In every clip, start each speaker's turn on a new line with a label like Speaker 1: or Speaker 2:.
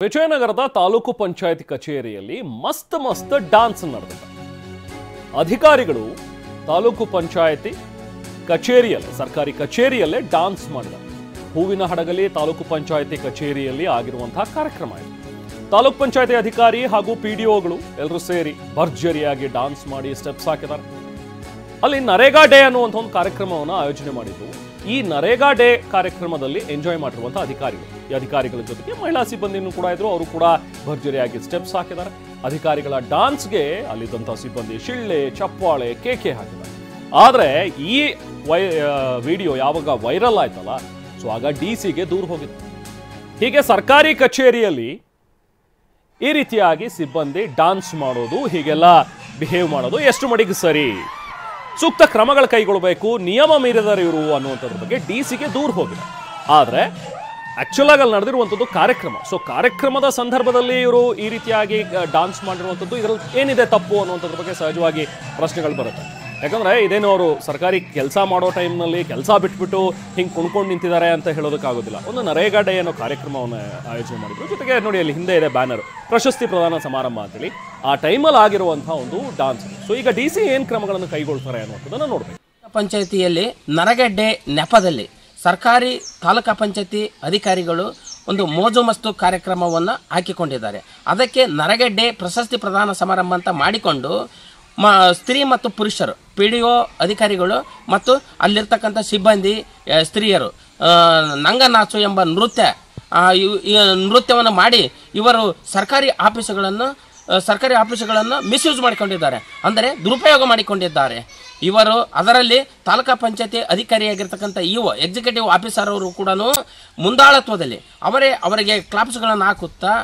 Speaker 1: ವಿಜಯನಗರದ ತಾಲೂಕು ಪಂಚಾಯತ್ ಕಚೇರಿಯಲ್ಲಿ ಮಸ್ತ್ ಡಾನ್ಸ್ ನಡೆದಿದೆ. ಅಧಿಕಾರಿಗಳು ತಾಲೂಕು ಪಂಚಾಯತಿ ಕಚೇರಿಯಲ್ಲೇ ಸರ್ಕಾರಿ ಕಚೇರಿಯಲ್ಲೇ ಡಾನ್ಸ್ ಮಾಡಿದ್ದಾರೆ. ಹೂವಿನ ಹಡಗಲಿ ತಾಲೂಕು ಪಂಚಾಯತಿ ಕಚೇರಿಯಲ್ಲಿ ಆಗಿರುವಂತಹ ಕಾರ್ಯಕ್ರಮ ಇದು. ತಾಲೂಕು ಪಂಚಾಯತಿ ಅಧಿಕಾರಿ ಹಾಗೂ ಪಿಡಿಒಗಳು ಎಲ್ಲರೂ ಸೇರಿ ಭರ್ಜರಿಯಾಗಿ ಡಾನ್ಸ್ ಮಾಡಿ ಸ್ಟೆಪ್ಸ್ ಹಾಕಿದ್ದಾರೆ. ಅಲ್ಲಿ ನರೇಗಾ ಡೇ ಅನ್ನುವಂಥ ಒಂದು ಕಾರ್ಯಕ್ರಮವನ್ನು ಆಯೋಜನೆ ಮಾಡಿದ್ದು. ಈ ನರೇಗಾ ಡೇ ಕಾರ್ಯಕ್ರಮದಲ್ಲಿ ಎಂಜಾಯ್ ಮಾಡಿರುವಂತಹ ಅಧಿಕಾರಿಗಳು, ಈ ಅಧಿಕಾರಿಗಳ ಜೊತೆಗೆ ಮಹಿಳಾ ಸಿಬ್ಬಂದಿನೂ ಕೂಡ ಇದ್ರು. ಅವರು ಕೂಡ ಭರ್ಜರಿಯಾಗಿ ಸ್ಟೆಪ್ಸ್ ಹಾಕಿದ್ದಾರೆ. ಅಧಿಕಾರಿಗಳ ಡಾನ್ಸ್ಗೆ ಅಲ್ಲಿದ್ದಂಥ ಸಿಬ್ಬಂದಿ ಶಿಳ್ಳೆ, ಚಪ್ಪಾಳೆ, ಕೇಕೆ ಹಾಕಿದ್ದಾರೆ. ಆದರೆ ಈ ವಿಡಿಯೋ ಯಾವಾಗ ವೈರಲ್ ಆಯ್ತಲ್ಲ, ಸೊ ಆಗ ಡಿಸಿಗೆ ದೂರ ಹೋಗಿತ್ತು. ಹೀಗೆ ಸರ್ಕಾರಿ ಕಚೇರಿಯಲ್ಲಿ ಈ ರೀತಿಯಾಗಿ ಸಿಬ್ಬಂದಿ ಡಾನ್ಸ್ ಮಾಡೋದು, ಹೀಗೆಲ್ಲ ಬಿಹೇವ್ ಮಾಡೋದು ಎಷ್ಟು ಮಟ್ಟಿಗೆ ಸರಿ, ಸೂಕ್ತ ಕ್ರಮಗಳು ಕೈಗೊಳ್ಳಬೇಕು, ನಿಯಮ ಮೀರಿದರೆ ಇವರು ಅನ್ನುವಂಥದ್ರ ಬಗ್ಗೆ ಡಿಸಿಗೆ ದೂರ ಹೋಗಿದೆ. ಆದರೆ ಆಕ್ಚುಲ್ ಆಗಿ ಅಲ್ಲಿ ನಡೆದಿರುವಂಥದ್ದು ಕಾರ್ಯಕ್ರಮ. ಸೊ ಕಾರ್ಯಕ್ರಮದ ಸಂದರ್ಭದಲ್ಲಿ ಇವರು ಈ ರೀತಿಯಾಗಿ ಡಾನ್ಸ್ ಮಾಡಿರುವಂಥದ್ದು, ಇದರಲ್ಲಿ ಏನಿದೆ ತಪ್ಪು ಅನ್ನುವಂಥದ್ರ ಬಗ್ಗೆ ಸಹಜವಾಗಿ ಪ್ರಶ್ನೆಗಳು ಬರುತ್ತೆ. ಯಾಕಂದ್ರೆ ಇದೇನು ಅವರು ಸರ್ಕಾರಿ ಕೆಲಸ ಮಾಡೋ ಟೈಮ್ನಲ್ಲಿ ಕೆಲಸ ಬಿಟ್ಬಿಟ್ಟು ಹಿಂಗೆ ಕುಣ್ಕೊಂಡು ನಿಂತಿದ್ದಾರೆ ಅಂತ ಹೇಳೋದಕ್ಕಾಗೋದಿಲ್ಲ. ಒಂದು ನರೇಗಾ ಡೇ ಅನ್ನೋ ಕಾರ್ಯಕ್ರಮವನ್ನು ಆಯೋಜನೆ ಮಾಡಿದ್ರು. ಜೊತೆಗೆ ನೋಡಿ ಅಲ್ಲಿ ಹಿಂದೆ ಇದೆ ಬ್ಯಾನರ್, ಪ್ರಶಸ್ತಿ ಪ್ರದಾನ ಸಮಾರಂಭ ಅಂತೇಳಿ. ಆ ಟೈಮಲ್ಲಿ ಆಗಿರುವಂತಹ ಒಂದು ಡಾನ್ಸ್. ಸೊ ಈಗ ಡಿಸಿ ಏನು ಕ್ರಮಗಳನ್ನು ಕೈಗೊಳ್ತಾರೆ ಅನ್ನುವಂಥದ್ದನ್ನು ನೋಡಬೇಕು.
Speaker 2: ಪಂಚಾಯತಿಯಲ್ಲಿ ನರೇಗಾ ಡೇ ನೆಪದಲ್ಲಿ ಸರ್ಕಾರಿ ತಾಲೂಕಾ ಪಂಚಾಯತಿ ಅಧಿಕಾರಿಗಳು ಒಂದು ಮೋಜು ಮಸ್ತು ಕಾರ್ಯಕ್ರಮವನ್ನು ಹಾಕಿಕೊಂಡಿದ್ದಾರೆ. ಅದಕ್ಕೆ ನರೇಗಾ ಡೇ ಪ್ರಶಸ್ತಿ ಪ್ರದಾನ ಸಮಾರಂಭ ಅಂತ ಮಾಡಿಕೊಂಡು ಸ್ತ್ರೀ ಮತ್ತು ಪುರುಷರು, ಪಿಡಿಒ ಅಧಿಕಾರಿಗಳು ಮತ್ತು ಅಲ್ಲಿರ್ತಕ್ಕಂಥ ಸಿಬ್ಬಂದಿ ಸ್ತ್ರೀಯರು ನಂಗನಾಚು ಎಂಬ ನೃತ್ಯವನ್ನು ಮಾಡಿ ಇವರು ಸರ್ಕಾರಿ ಆಫೀಸುಗಳನ್ನು ಮಿಸ್ಯೂಸ್ ಮಾಡಿಕೊಂಡಿದ್ದಾರೆ, ಅಂದರೆ ದುರುಪಯೋಗ ಮಾಡಿಕೊಂಡಿದ್ದಾರೆ. ಇವರು ಅದರಲ್ಲಿ ತಾಲೂಕಾ ಪಂಚಾಯತಿ ಅಧಿಕಾರಿಯಾಗಿರ್ತಕ್ಕಂಥ ಎಕ್ಸಿಕ್ಯೂಟಿವ್ ಆಫೀಸರ್ ಅವರು ಕೂಡ ಮುಂದಾಳತ್ವದಲ್ಲಿ ಅವರಿಗೆ ಕ್ಲಾಪ್ಸ್ಗಳನ್ನು ಹಾಕುತ್ತಾ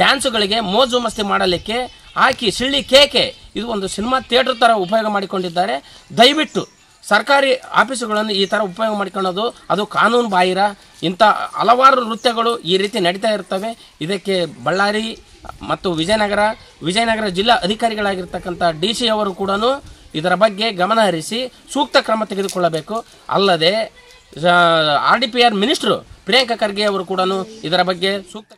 Speaker 2: ಡ್ಯಾನ್ಸುಗಳಿಗೆ ಮೋಜು ಮಸ್ತಿ ಮಾಡಲಿಕ್ಕೆ ಹಾಕಿ ಶಿಳ್ಳಿ ಕೇಕೆ ಇದು ಒಂದು ಸಿನಿಮಾ ಥಿಯೇಟರ್ ಥರ ಉಪಯೋಗ ಮಾಡಿಕೊಂಡಿದ್ದಾರೆ. ದಯವಿಟ್ಟು ಸರ್ಕಾರಿ ಆಫೀಸುಗಳನ್ನು ಈ ಥರ ಉಪಯೋಗ ಮಾಡಿಕೊಳ್ಳೋದು ಅದು ಕಾನೂನು ಬಾಹಿರ. ಇಂಥ ಹಲವಾರು ನೃತ್ಯಗಳು ಈ ರೀತಿ ನಡೀತಾ ಇರ್ತವೆ. ಇದಕ್ಕೆ ಬಳ್ಳಾರಿ ಮತ್ತು ವಿಜಯನಗರ ಜಿಲ್ಲಾ ಅಧಿಕಾರಿಗಳಾಗಿರ್ತಕ್ಕಂಥ ಡಿಸಿ ಅವರು ಕೂಡ ಇದರ ಬಗ್ಗೆ ಗಮನ ಹರಿಸಿ ಸೂಕ್ತ ಕ್ರಮ ತೆಗೆದುಕೊಳ್ಳಬೇಕು. ಅಲ್ಲದೆ RDPR ಮಿನಿಸ್ಟ್ರು ಪ್ರಿಯಾಂಕಾ ಖರ್ಗೆ ಅವರು ಕೂಡ ಇದರ ಬಗ್ಗೆ ಸೂಕ್ತ